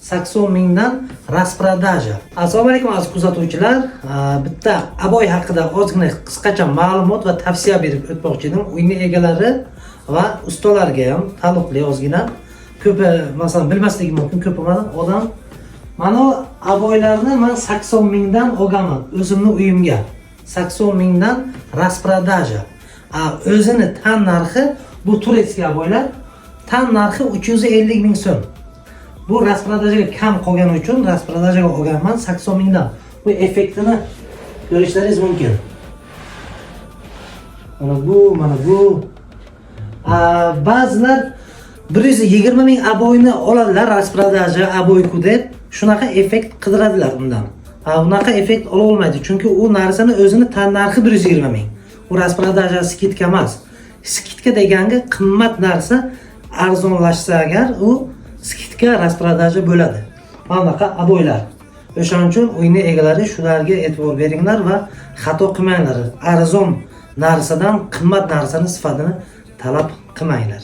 80 mingdan rasprodaja. Assalomu alaykum aziz kuzatuvchilar. Bitta aboy haqida ozgina qisqacha ma'lumot va tavsiya berib o'tmoqchi edim. Uyni egalari va ustalarga ham taalluqli ozgina. Ko'pi masalan bilmasligi mumkin, ko'p odam mana aboylarni men 80 mingdan olganman o'zimning uyimga. 80 mingdan rasprodaja. O'zini tan narxi bu turetskiy aboylar tan narxi 350 ming so'm. Bu rasprodajaga kam qolgani uchun rasprodajaga olganman 80 mingdan. Bu effektini ko'rishlaringiz mumkin. Mana bu. Ba'zilar 120 ming aboyni oladilar rasprodaja aboyku deb, shunaqa effekt qidiradilar undan. Bunaqa effekt ola olmaydi, chunki u narsani o'zini tan narxi 120 ming. Bu rasprodaja skitka emas. Skitka deganga qimmat narsa arzonlashsa agar u skitka rasprodaja bo'ladi. Mana bunaqa aboylar. O'shaning uchun uyni egalari shularga e'tibor beringlar va xato qilmanglar. Arzon narsadan qimmat narsani sifatini talab qilmanglar.